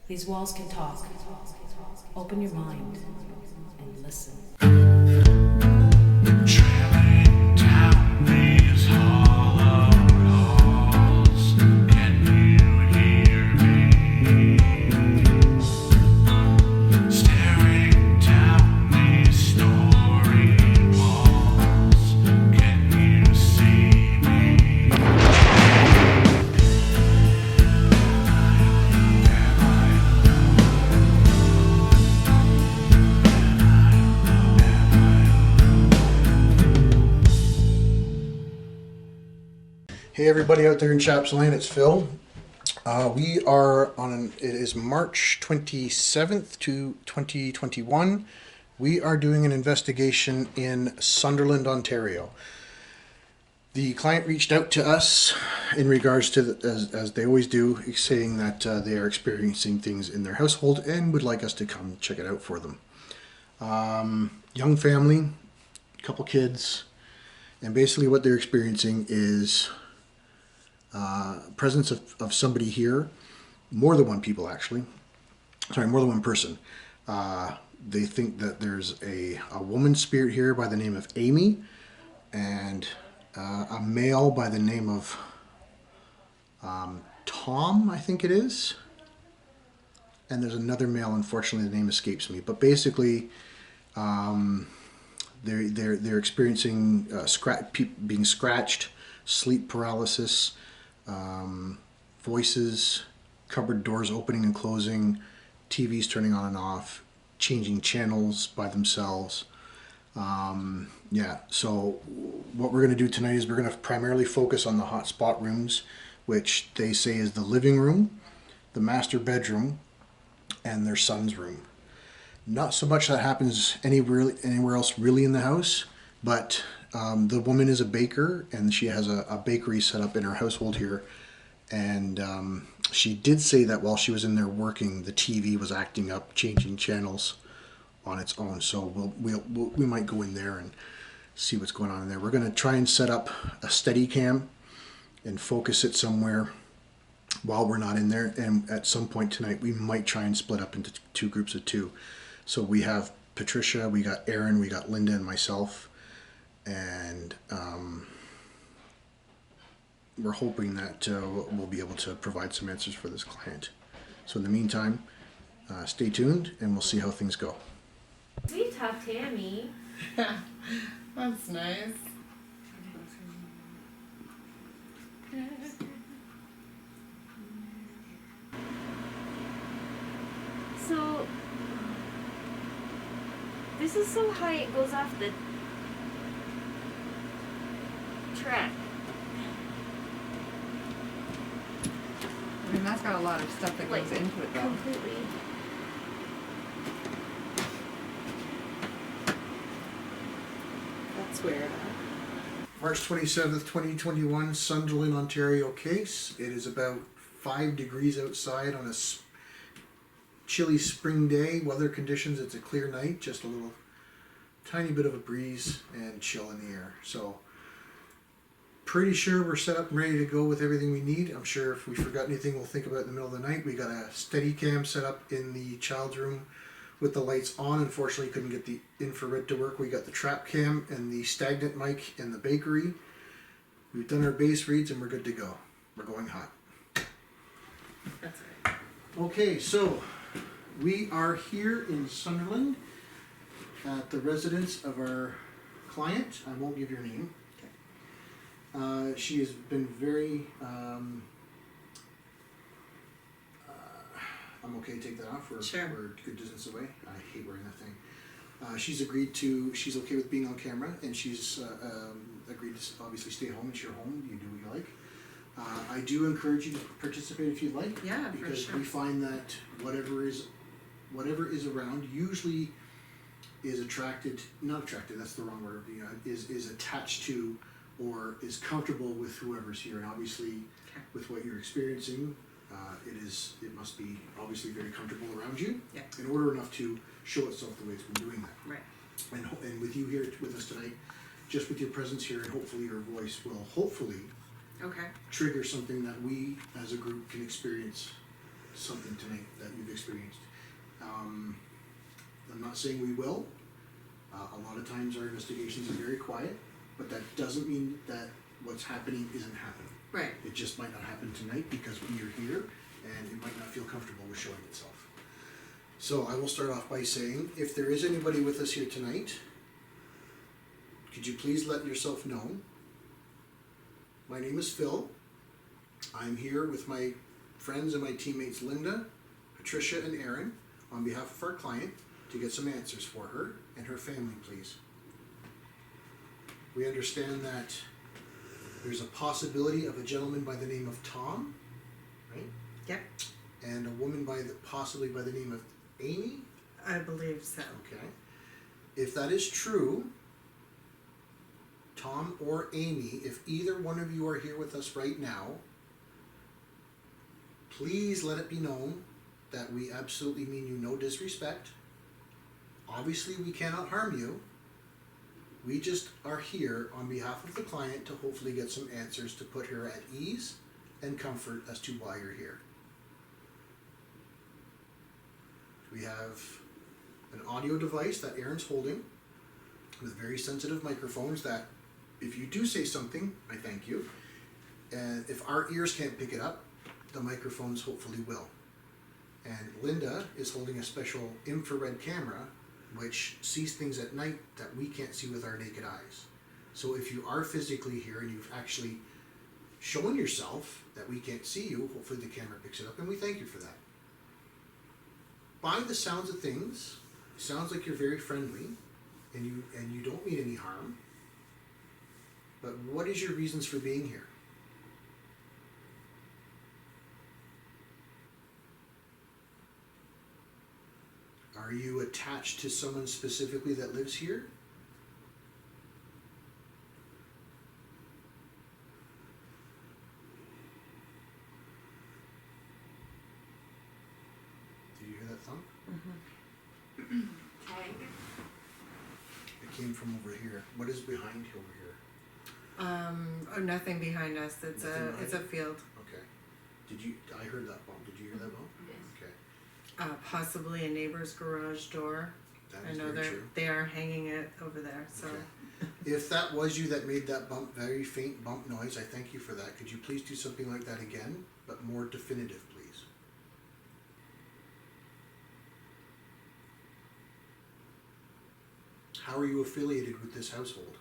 These walls can talk. Open your mind and listen. Trailing down these hollow halls, can you hear me? Staring down these storied walls, can you see me? Hey everybody out there in CHAPS land, it's Phil. We are on it is March 27th to 2021. We are doing an investigation in Sunderland, Ontario. The client reached out to us in regards to, as they always do, saying that they are experiencing things in their household and would like us to come check it out for them. Young family, couple kids, and basically what they're experiencing is presence of somebody here, more than one people actually, more than one person. They think that there's a woman spirit here by the name of Amy, and a male by the name of Tom, I think it is, and there's another male, unfortunately the name escapes me, but basically they're experiencing being scratched, sleep paralysis, voices, cupboard doors opening and closing, TVs turning on and off, changing channels by themselves. So what we're going to do tonight is we're going to primarily focus on the hotspot rooms, which they say is the living room, the master bedroom, and their son's room. Not so much that happens anywhere else really in the house, but the woman is a baker, and she has a bakery set up in her household here. And she did say that while she was in there working, the TV was acting up, changing channels on its own. So we might go in there and see what's going on in there. We're going to try and set up a steady cam and focus it somewhere while we're not in there. And at some point tonight, we might try and split up into two groups of two. So we have Patricia, we got Aaron, we got Linda, and myself. And we're hoping that we'll be able to provide some answers for this client. So in the meantime, stay tuned and we'll see how things go. We talked Tammy. That's nice. So, this is so high it goes off the track. I mean, that's got a lot of stuff that goes into it, though. Completely. That's weird. March 27th, 2021, Sunderland, Ontario case. It is about 5 degrees outside on a chilly spring day. Weather conditions, it's a clear night, just a little tiny bit of a breeze and chill in the air. So pretty sure we're set up and ready to go with everything we need. I'm sure if we forgot anything, we'll think about it in the middle of the night. We got a steady cam set up in the child's room with the lights on. Unfortunately, couldn't get the infrared to work. We got the trap cam and the stagnant mic in the bakery. We've done our base reads and we're good to go. We're going hot. That's right. Okay, so we are here in Sunderland at the residence of our client. I won't give your name. She has been very, I'm okay to take that off. We're a good distance away. I hate wearing that thing. She's okay with being on camera, and she's agreed to obviously stay home. It's your home. You do what you like. I do encourage you to participate if you'd like. Yeah, because for sure. we find that whatever is around usually is not attracted, that's the wrong word, is attached to or is comfortable with whoever's here. And obviously with what you're experiencing, it must be obviously very comfortable around you, in order enough to show itself the way it's been doing that. Right. And with you here with us tonight, just with your presence here, and hopefully your voice will hopefully Okay. trigger something that we as a group can experience something tonight that you've experienced. I'm not saying we will. A lot of times our investigations are very quiet, but that doesn't mean that what's happening isn't happening. Right. It just might not happen tonight because we are here and it might not feel comfortable with showing itself. So I will start off by saying, if there is anybody with us here tonight, could you please let yourself know? My name is Phil. I'm here with my friends and my teammates Linda, Patricia, and Aaron on behalf of our client to get some answers for her and her family, please. We understand that there's a possibility of a gentleman by the name of Tom, right? Yep, And a woman possibly by the name of Amy. I believe so. Okay. If that is true, Tom or Amy, if either one of you are here with us right now, please let it be known that we absolutely mean you no disrespect. Obviously, we cannot harm you. We just are here on behalf of the client to hopefully get some answers to put her at ease and comfort as to why you're here. We have an audio device that Aaron's holding with very sensitive microphones that if you do say something, I thank you. And if our ears can't pick it up, the microphones hopefully will. And Linda is holding a special infrared camera which sees things at night that we can't see with our naked eyes. So if you are physically here and you've actually shown yourself that we can't see you, hopefully the camera picks it up, and we thank you for that. By the sounds of things, it sounds like you're very friendly and you don't mean any harm. But what is your reasons for being here? Are you attached to someone specifically that lives here? Did you hear that thump? Okay. It came from over here. What is behind you over here? Nothing behind us. It's Nothing it's a field. Okay. I heard that bump. Did you hear that bump? Yes. Okay. Possibly a neighbor's garage door. That I is know very true. they are hanging it over there. So Okay. If that was you that made that bump, very faint bump noise, I thank you for that. Could you please do something like that again, but more definitive, please? How are you affiliated with this household?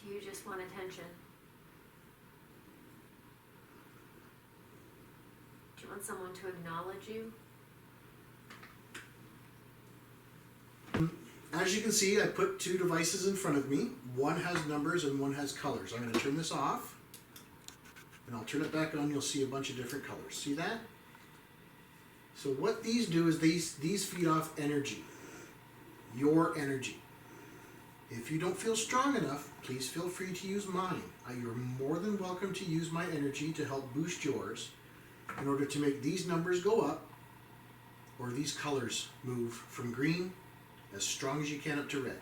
Do you just want attention? Do you want someone to acknowledge you? As you can see, I put two devices in front of me. One has numbers and one has colors. I'm going to turn this off, and I'll turn it back on. You'll see a bunch of different colors. See that? So what these do is these feed off energy, your energy. If you don't feel strong enough, please feel free to use mine. You're more than welcome to use my energy to help boost yours in order to make these numbers go up or these colors move from green as strong as you can up to red.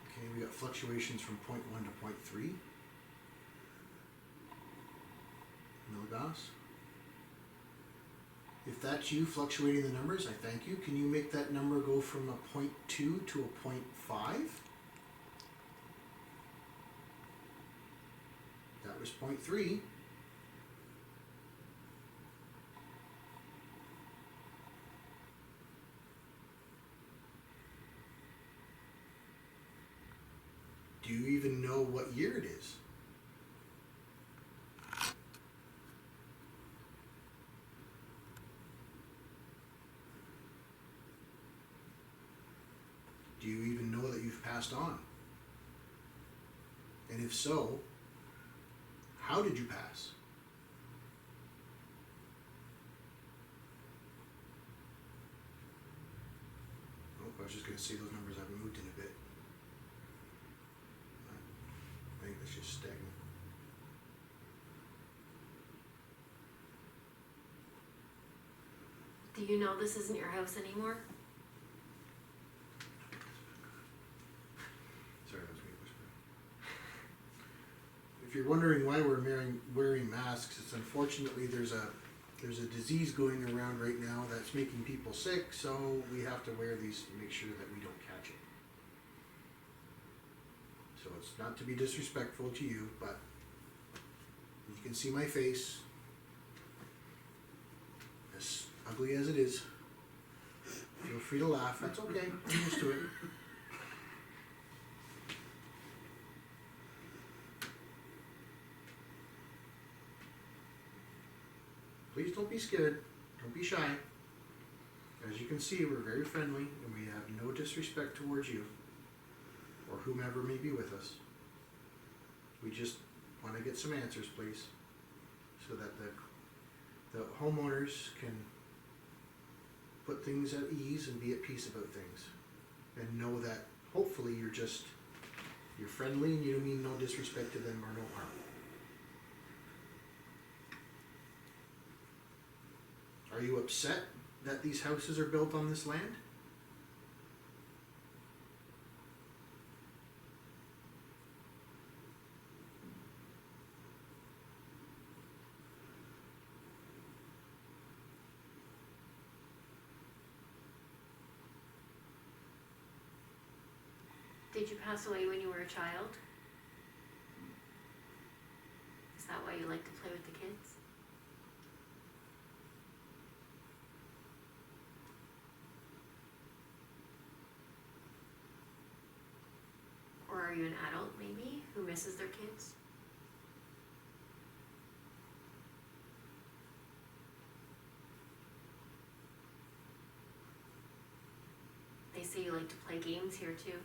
Okay, we got fluctuations from 0.1 to 0.3 milligauss. If that's you fluctuating the numbers, I thank you. Can you make that number go from a 0.2 to a 0.5? That was 0.3. Do you even know what year it is? Do you even know that you've passed on? And if so, how did you pass? Oh, I was just going to say those numbers haven't moved in a bit. I think that's just stagnant. Do Do you know this isn't your house anymore? Sorry, that was me whispering. If you're wondering why we're wearing masks, it's unfortunately there's a disease going around right now that's making people sick, so we have to wear these to make sure that we don't catch it. So it's not to be disrespectful to you, but you can see my face, as ugly as it is. Feel free to laugh, that's okay, I'm used to it. Please don't be scared, don't be shy. As you can see, we're very friendly and we have no disrespect towards you or whomever may be with us. We just want to get some answers, please, so that the homeowners can put things at ease and be at peace about things and know that hopefully you're friendly and you don't mean no disrespect to them or no harm. Are you upset that these houses are built on this land? Did you pass away when you were a child? Is that why you like to play with the kids? Or are you an adult, maybe, who misses their kids? They say you like to play games here, too.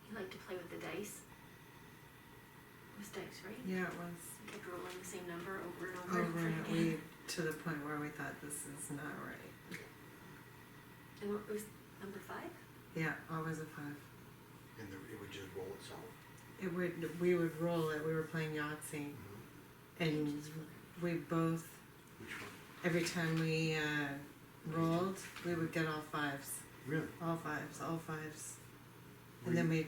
You like to play with the dice? It was dice, right? Yeah, it was. You kept rolling the same number over and over Over and and over again. to the point where we thought this is not right. And what was number 5? Yeah, always a 5. And it would just roll itself. We would roll it. We were playing Yahtzee, and we both, Which one? every time we rolled, we would get all 5s. Really? All 5s, all 5s. And then we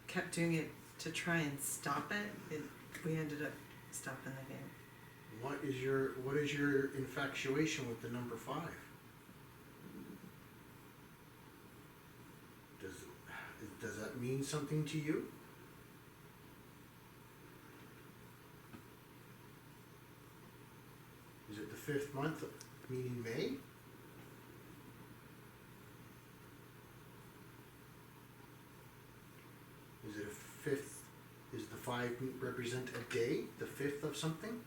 kept doing it to try and stop it. We ended up stopping the game. What is your infatuation with the number 5? Does that mean something to you? Is it the 5th month, meaning May? Is it a 5th? Is the 5 represent a day, the 5th of something?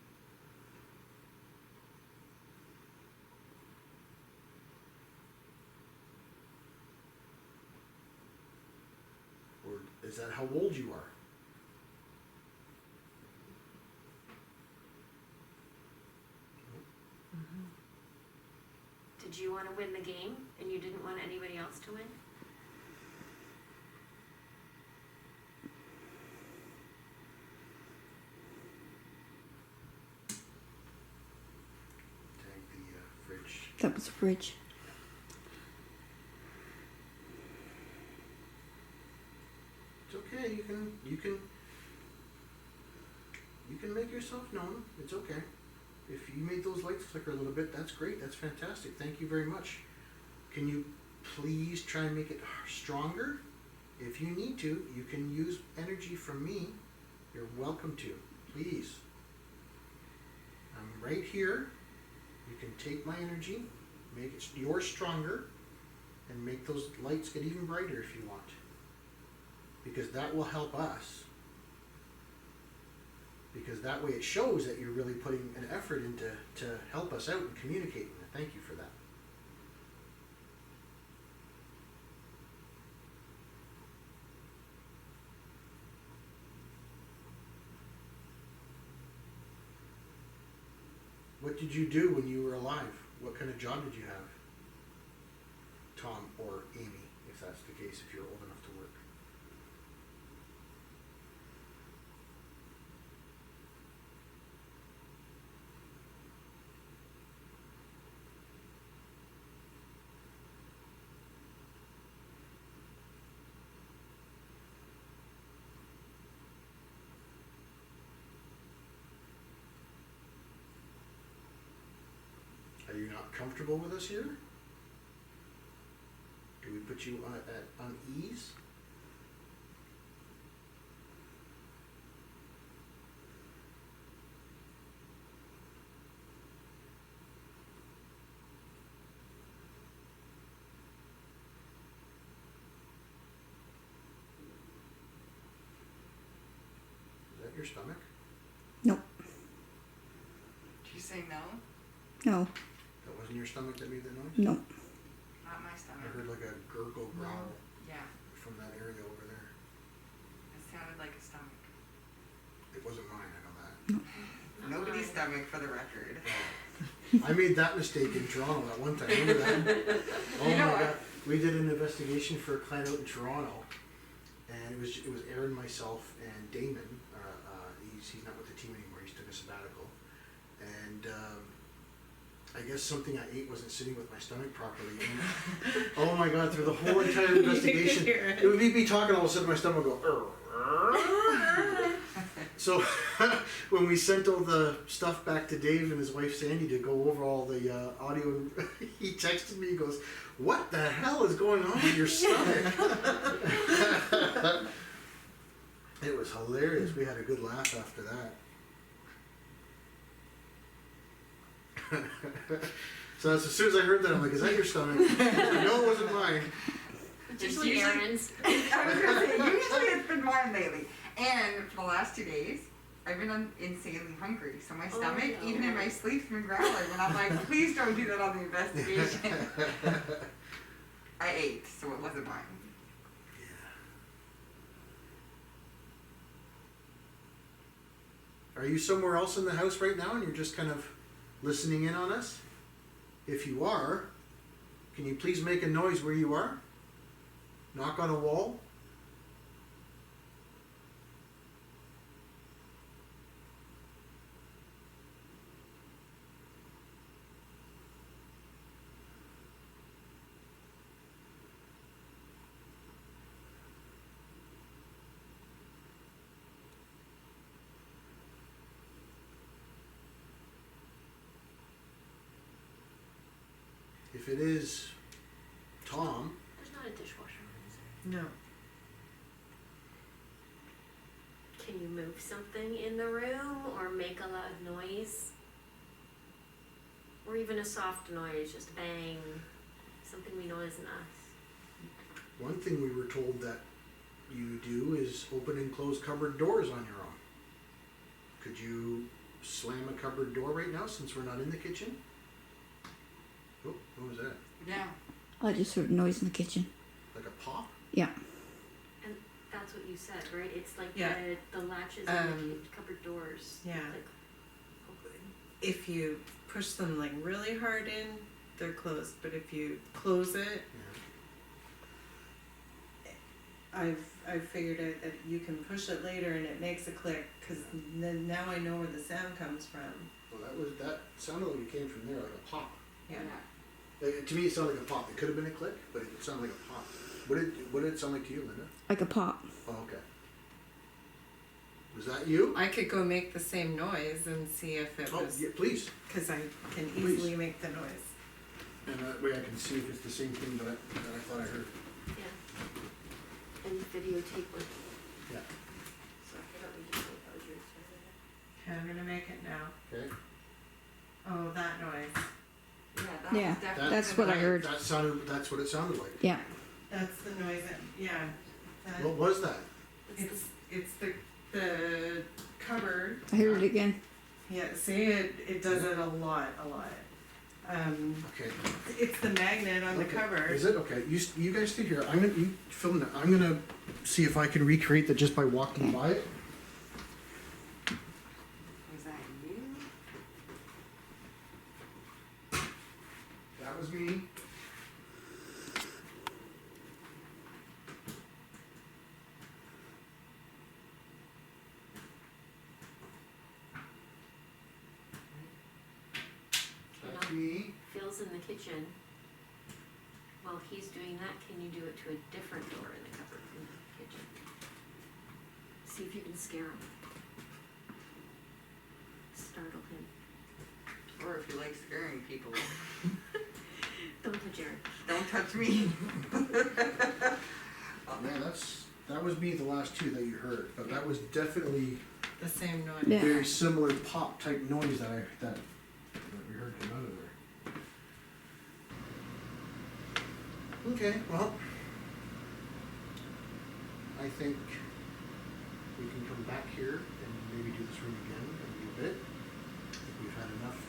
Or is that how old you are? Did you want to win the game and you didn't want anybody else to win? Tag the fridge. That was a fridge. It's okay. You can make yourself known. It's okay. If you made those lights flicker a little bit, that's great. That's fantastic. Thank you very much. Can you please try and make it stronger? If you need to, you can use energy from me. You're welcome to. Please. I'm right here. You can take my energy, make it yours stronger, and make those lights get even brighter if you want. Because that will help us. Because that way it shows that you're really putting an effort into to help us out and communicating. Thank you for that. What did you do when you were alive? What kind of job did you have? Tom or Amy, if that's the case, if you're old enough to work. comfortable with us here? Do we put you at unease? Is that your stomach? Nope. Did you say no? No. That wasn't your stomach that made that noise? Nope. Not my I stomach. heard like a gurgle growl Yeah, from that area over there. it sounded like a stomach. It wasn't mine, I know that. Nobody's stomach, for the record. I made that mistake in Toronto that one time. Remember that? Oh You know my what? god! We did an investigation for a client out in Toronto, and it was Aaron, myself, and Damon. He's not with the team anymore. He's took a sabbatical, and I guess something I ate wasn't sitting with my stomach properly. And, oh my god! Through the whole entire investigation, hear it. it would be talking. All of a sudden, my stomach would go. So when we sent all the stuff back to Dave and his wife Sandy to go over all the audio, he texted me. He goes, "What the hell is going on with your stomach?" It was hilarious. We had a good laugh after that. So as soon as I heard that, I'm like, "Is that your stomach?" No, it wasn't mine. It's usually Aaron's. I was gonna say, usually it's been mine lately. And for the last 2 days, I've been insanely hungry. So my stomach, no. even in my sleep's been growling. And I'm like, please don't do that on the investigation. I ate, so it wasn't mine. Are you somewhere else in the house right now and you're just kind of listening in on us? If you are, can you please make a noise where you are? Knock on a wall? If it is Tom, There's not a dishwasher on, is there? No. Can you move something in the room or make a loud noise? Or even a soft noise, just bang, something we know isn't us. one thing we were told that you do is open and close cupboard doors on your own. Could you slam a cupboard door right now since we're not in the kitchen? Oh, what was that? Yeah. I just heard noise in the kitchen. Like a pop? Yeah. And that's what you said, right? It's like Yeah. the latches and the cupboard doors. Yeah. Like, open. If you push them like really hard in, they're closed. But if you close it, Yeah. I've figured out that you can push it later and it makes a click. Because then now I know where the sound comes from. Well, that sounded like it came from there, like a pop. Yeah. To me, it sounded like a pop. It could have been a click, but it sounded like a pop. What did it sound like to you, Linda? Like a pop. Oh, okay. Was that you? I could go make the same noise and see if it Oh, was. yeah, please. Because I can Please. easily make the noise. And that way I can see if it's the same thing that I thought I heard. Yeah. And videotape with. Yeah. So I forgot we just made those yours. Okay, I'm gonna make it now. Okay. Oh, that noise. Yeah, that Yeah, was definitely that's what I heard. That's what it sounded like. Yeah. That's the noise. Yeah. That, What was that? it's the cupboard. I heard it again. Yeah. See, it does it a lot. Okay. It's the magnet on the Okay. cupboard. Is it? Okay. You guys stay here. You film that. I'm gonna see if I can recreate that just by walking by it. Was that you? That was me. That's me. Phil's in the kitchen. While he's doing that, can you do it to a different door in the cupboard in the kitchen? See if you can scare him. Startle him. or if you like scaring people, Don't touch Aaron. don't touch me. Man, that was me the last two that you heard, but that was definitely The same noise. Yeah. very similar pop type noise that we heard come out of there. Okay, well, I think we can come back here and maybe do this room again in a little bit. I think we've had enough.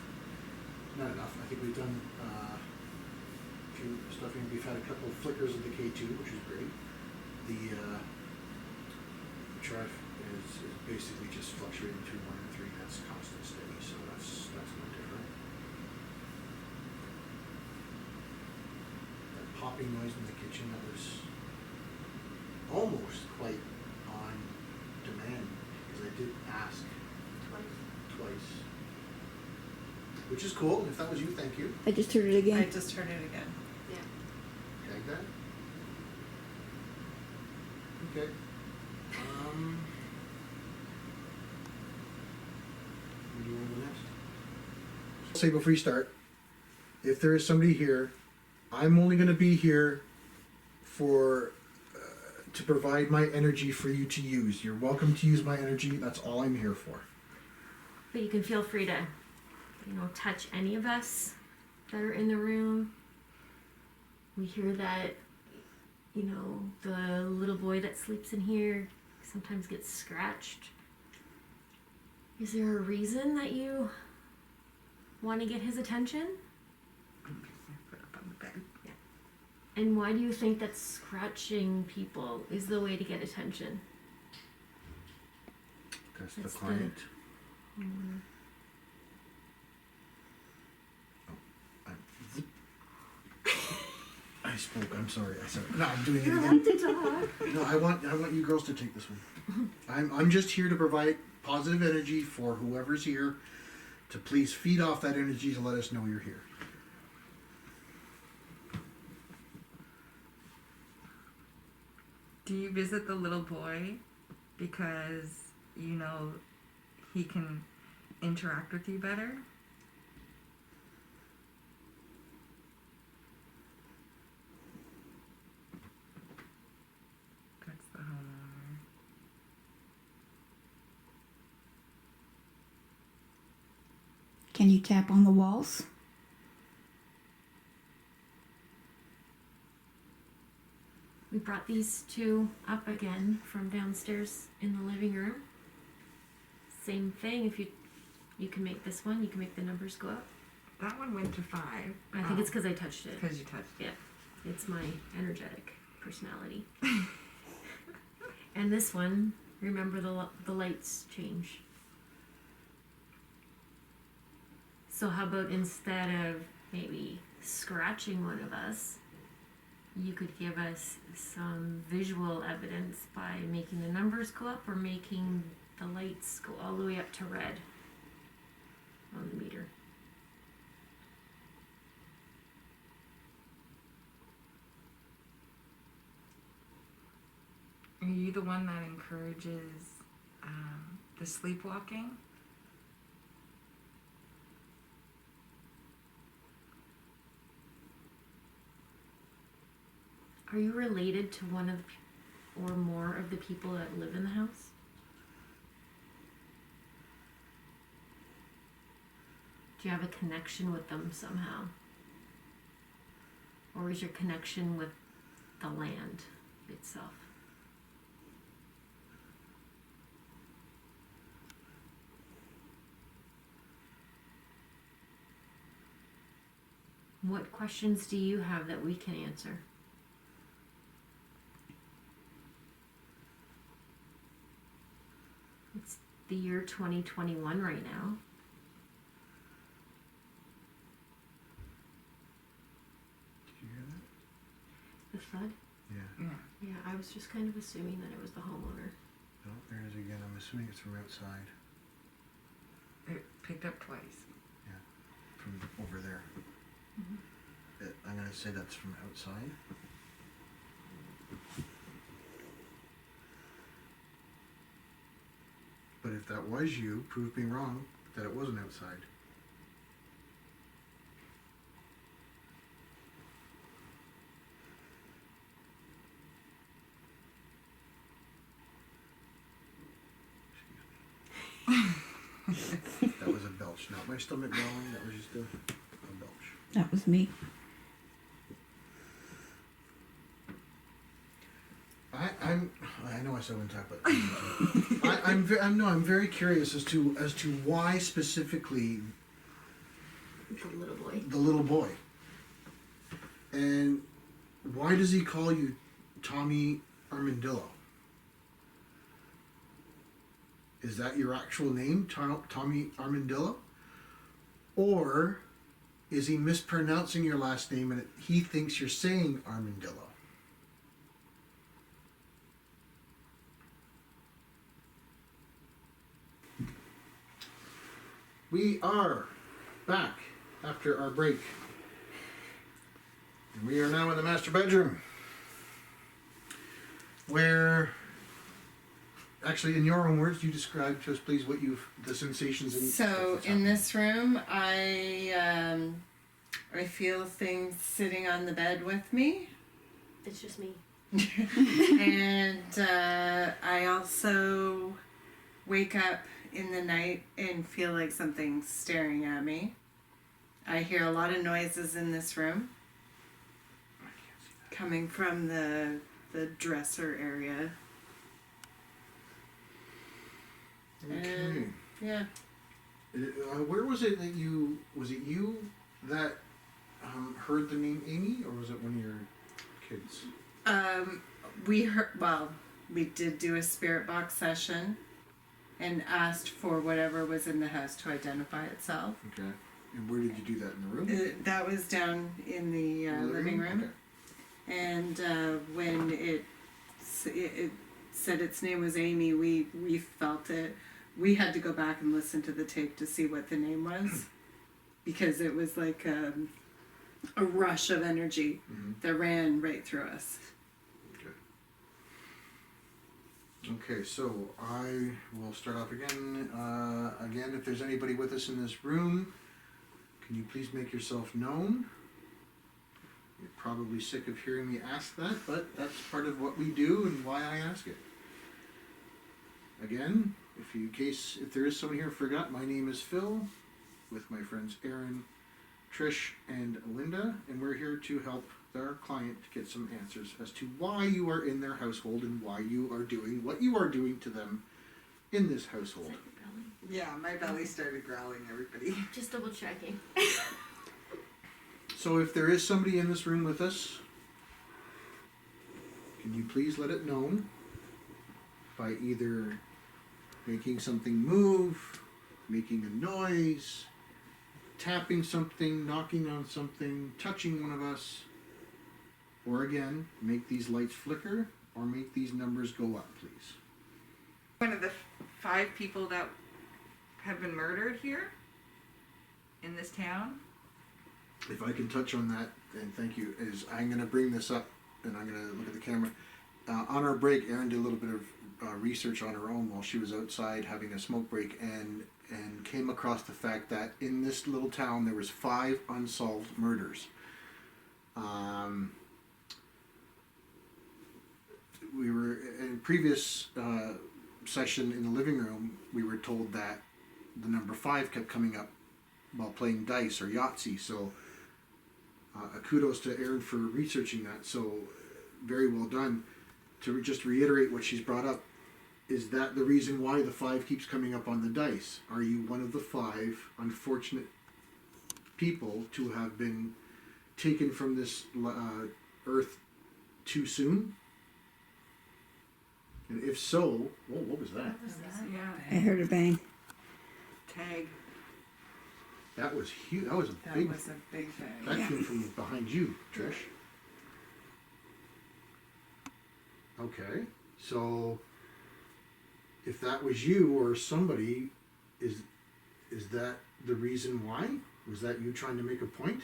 Not enough. I think we've done a few stuff. We've had a couple of flickers of the K2, which is great. The drive is basically just fluctuating between 1 and 3. That's constant steady, so that's no different. That popping noise in the kitchen, that was almost quite on demand, because I did ask twice. Which is cool, and if that was you, thank you. I just heard it I again. just heard it again. Yeah. Tag that. Okay. Where do you want to go next? Say before you start, if there is somebody here, I'm only going to be here for to provide my energy for you to use. You're welcome to use my energy. That's all I'm here for. But you can feel free to, touch any of us that are in the room. We hear that, the little boy that sleeps in here sometimes gets scratched. Is there a reason that you want to get his attention? Put up on the bed. And why do you think that scratching people is the way to get attention? That's That's the client. I spoke. I'm sorry. I said no. I'm doing it You're again. allowed to talk. No, I want you girls to take this one. I'm just here to provide positive energy for whoever's here, to please feed off that energy to let us know you're here. Do you visit the little boy because you know he can interact with you better? That's the homeowner. Can you tap on the walls? We brought these two up again from downstairs in the living room. Same thing. If you can make this one, you can make the numbers go up. That one went to 5. I think it's because I touched it. because you touched it. Yeah, it's my energetic personality. And this one, remember the lights change. So how about instead of maybe scratching one of us, you could give us some visual evidence by making the numbers go up or making the lights go all the way up to red on the meter. Are you the one that encourages the sleepwalking? Are you related to one of or more of the people that live in the house? Do you have a connection with them somehow? Or is your connection with the land itself? What questions do you have that we can answer? It's the year 2021 right now. Did you hear that? The thud? Yeah. Yeah. Yeah, I was just kind of assuming that it was the homeowner. No, there it is again. I'm assuming it's from outside, It picked up twice. from over there. I'm gonna say that's from outside. But if that was you, prove me wrong that it wasn't outside. That was a belch, not my stomach growling. That was just a belch. That was me. I know I said one time, but I'm very curious as to why specifically The little boy. the little boy, and why does he call you Tommy Armadillo? Is that your actual name, Tommy Armadillo, or is he mispronouncing your last name and he thinks you're saying Armadillo? We are back after our break. And we are now in the master bedroom. Where, actually, in your own words, you describe to us, please, what the sensations and So stuff that's in happening. this room, I feel things sitting on the bed with me, It's just me. and I also wake up in the night and feel like something's staring at me. I hear a lot of noises in this room coming from the dresser area. Okay. Yeah. Where was it that was it you that heard the name Amy, or was it one of your kids? We did do a spirit box session and asked for whatever was in the house to identify itself. Okay. And where did you do that, in the room? That was down in the In the living room. Okay. And when it said its name was Amy, we felt it. We had to go back and listen to the tape to see what the name was, because it was like a rush of energy that ran right through us. Okay, so I will start off again. Again, if there's anybody with us in this room, can you please make yourself known? You're probably sick of hearing me ask that, but that's part of what we do and why I ask it. Again, if there is someone here who forgot, my name is Phil, with my friends Aaron, Trish, and Linda, and we're here to help our client get some answers as to why you are in their household and why you are doing what you are doing to them in this household. Yeah, my belly started growling, everybody. Just double checking. So if there is somebody in this room with us, can you please let it known by either making something move, making a noise, tapping something, knocking on something, touching one of us, or again, make these lights flicker or make these numbers go up, please. One of the 5 people that have been murdered here in this town. If I can touch on that, and thank you, is I'm going to bring this up and I'm going to look at the camera. On our break, Erin did a little bit of research on her own while she was outside having a smoke break, and came across the fact that in this little town there was 5 unsolved murders. We were in a previous session in the living room. We were told that the number 5 kept coming up while playing dice or Yahtzee. So kudos to Erin for researching that. So very well done. To just reiterate what she's brought up, is that the reason why the 5 keeps coming up on the dice? Are you one of the 5 unfortunate people to have been taken from this earth too soon? And if so, whoa, what was that? Yeah. I heard a bang. Tag. That was huge. That was a That big. was a big thing. That Yeah. came from behind you, Trish. Okay, so if that was you or somebody, is that the reason why? Was that you trying to make a point?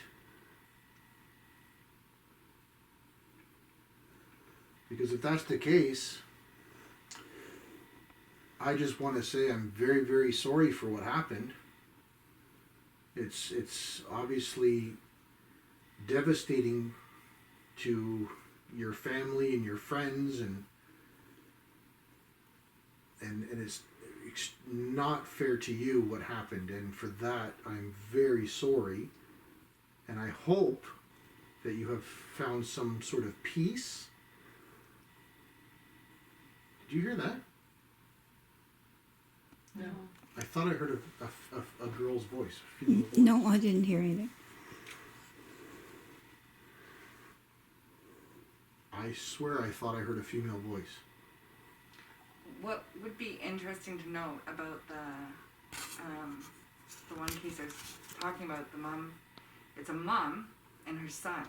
Because if that's the case, I just want to say I'm very, very sorry for what happened. It's obviously devastating to your family and your friends, and it's not fair to you what happened, and for that I'm very sorry. And I hope that you have found some sort of peace. Did you hear that? No. I thought I heard a girl's voice. A female voice. No, I didn't hear anything. I swear I thought I heard a female voice. What would be interesting to note about the one case I was talking about, the mom, it's a mom and her son.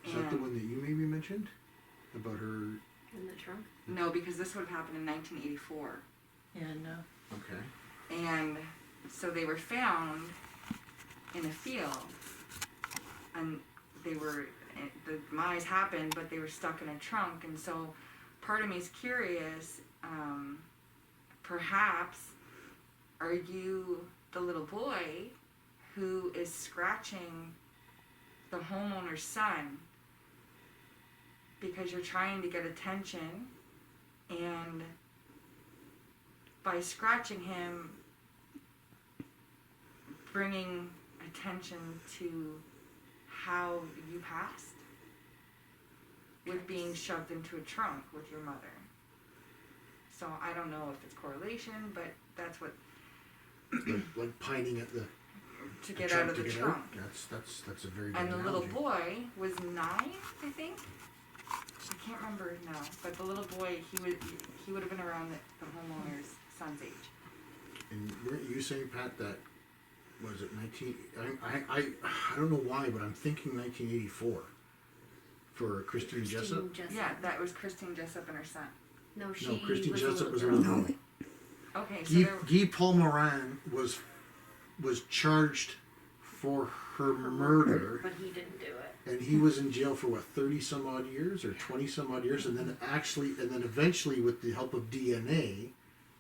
Is that the one that you maybe mentioned? About her... In the trunk? No, because this would have happened in 1984. Yeah, no. Okay. And so they were found in a field, and they were, the demise happened, but they were stuck in a trunk. And so part of me is curious, perhaps, are you the little boy who is scratching the homeowner's son because you're trying to get attention, and by scratching him, bringing attention to how you passed with being shoved into a trunk with your mother. So I don't know if it's correlation, but that's what, like pining at the... to get out of the trunk. That's a very good And the little analogy. boy was 9, I think. I can't remember now, but the little boy, he would have been around the homeowner's son's age. And weren't you saying, Pat, that was it 19? I don't know why, but I'm thinking 1984 for Christine Jessup. Yeah, that was Christine Jessup and her son. No, she No, Christine was Jessup a was a little little girl. boy. Okay, so there, Guy Paul Moran was charged for her murder, But he didn't do it. and he was in jail for what, 30 some odd years or 20 some odd years, and then eventually with the help of DNA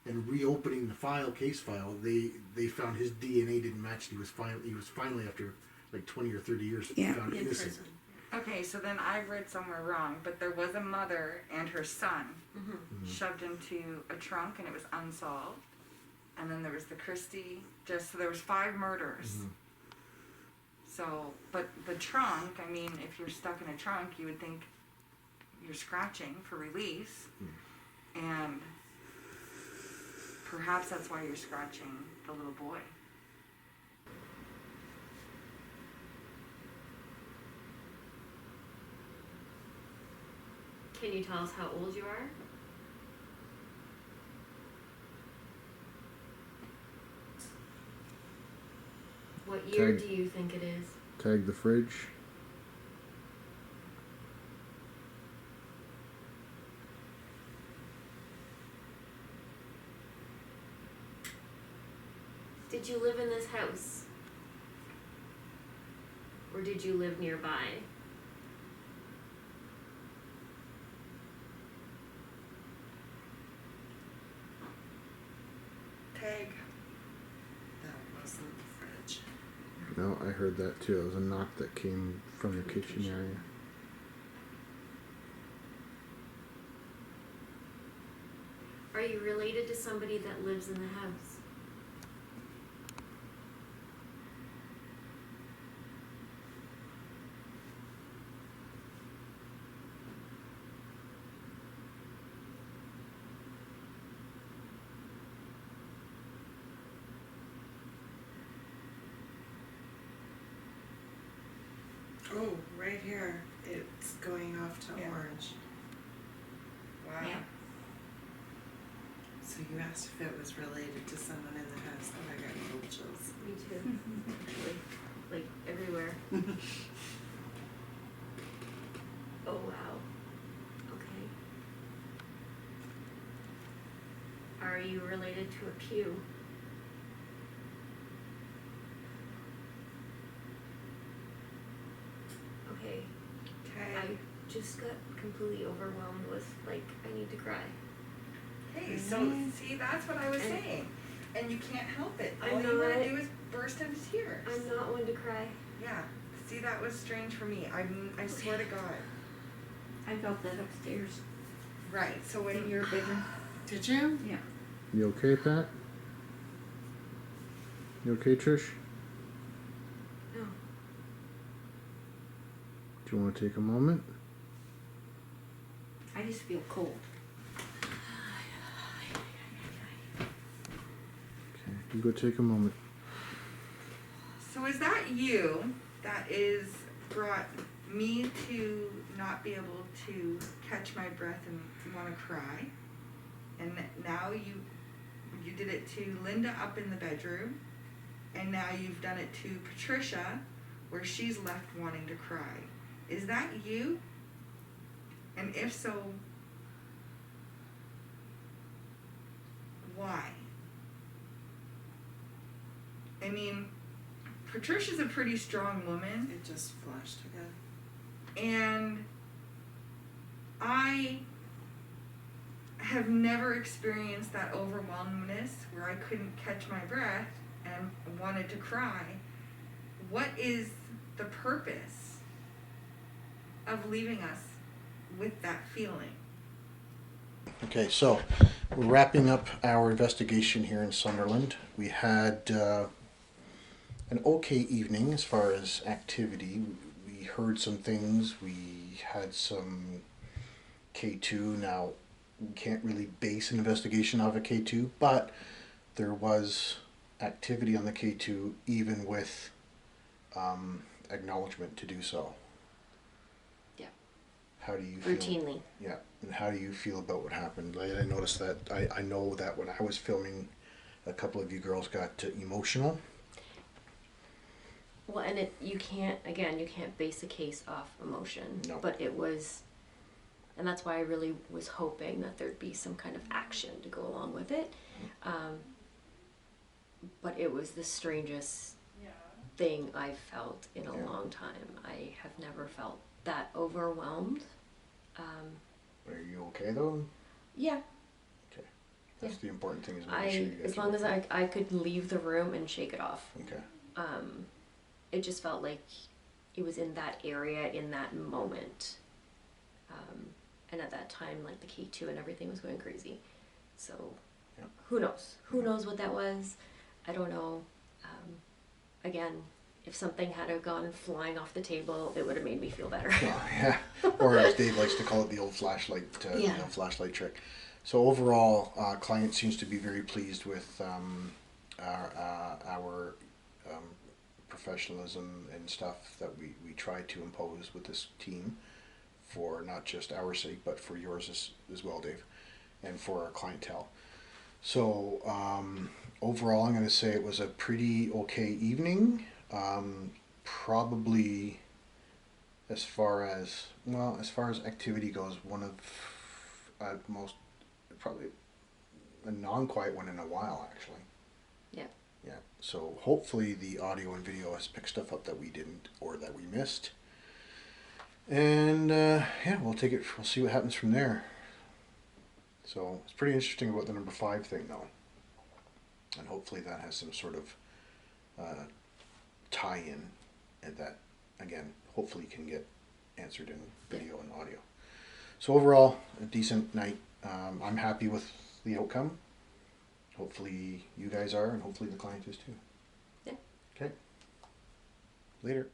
and reopening the case file, they found his DNA didn't match. He was finally after like 20 or 30 years Yeah. found In innocent. prison. okay, so then I read somewhere wrong, but there was a mother and her son Mm-hmm. shoved into a trunk, and it was unsolved. And then there was the Christie, so there was 5 murders. Mhm. So, but the trunk, I mean, if you're stuck in a trunk, you would think you're scratching for release. And perhaps that's why you're scratching the little boy. Can you tell us how old you are? What year Tag. do you think it is? Tag the fridge. Did you live in this house? Or did you live nearby? Tag. That wasn't the fridge. No, I heard that too. It was a knock that came from the kitchen area. Are you related to somebody that lives in the house? Oh, right here. It's going off to Yeah. orange. Wow. Yeah. So you asked if it was related to someone in the house. Oh, I got cold chills. Me too. Actually, like everywhere. Oh wow. Okay. Are you related to a pew? Okay. I Tag. just got completely overwhelmed with like I need to cry. Hey, so see, that's what I was And- saying. And you can't help it. I All know you want it. to do is burst into tears. I'm not one to cry. Yeah. See, that was strange for me. I swear to God. I felt that upstairs. Right. So in your bedroom. Did you? Yeah. You okay, Pat? You okay, Trish? No. Do you want to take a moment? I just feel cold. Okay, you go take a moment. So is that you that is brought me to not be able to catch my breath and want to cry? And now you did it to Linda up in the bedroom, and now you've done it to Patricia, where she's left wanting to cry. Is that you? And if so, why? I mean, Patricia's a pretty strong woman, It just flashed again. and I have never experienced that overwhelmedness where I couldn't catch my breath and wanted to cry. What is the purpose of leaving us with that feeling? Okay, so we're wrapping up our investigation here in Sunderland. We had an okay evening as far as activity. We heard some things. We had some K2. Now, we can't really base an investigation off of K2, but there was activity on the K2 even with acknowledgement to do so. Yeah. How do you feel? Routinely. Yeah, and how do you feel about what happened? I noticed that, I know that when I was filming, a couple of you girls got emotional. Well, and you can't base a case off emotion. No. But it was, and that's why I really was hoping that there'd be some kind of action to go along with it. But it was the strangest thing I've felt in a long time. I have never felt that overwhelmed. Are you okay though? Yeah. Okay. That's the important thing, is making I sure you guys as long as I could leave the room and shake it off. Okay. It just felt like it was in that area in that moment. And at that time, like the K2 and everything was going crazy. So who knows? Who knows what that was? I don't know. Again, if something had have gone flying off the table, it would have made me feel better. Yeah. Or as Dave likes to call it, the old flashlight, flashlight trick. So overall, client seems to be very pleased with our professionalism and stuff that we try to impose with this team, for not just our sake, but for yours as well, Dave, and for our clientele. So overall, I'm going to say it was a pretty okay evening. Probably, as far as activity goes, one of probably a non-quiet one in a while, actually. Yeah. Yeah. So hopefully the audio and video has picked stuff up that we didn't or that we missed. And we'll take it. We'll see what happens from there. So it's pretty interesting about the number 5 thing, though, and hopefully that has some sort of tie-in, and that again hopefully can get answered in video and audio. So overall, a decent night. I'm happy with the outcome. Hopefully you guys are, and hopefully the client is too. Yeah. Okay. Later.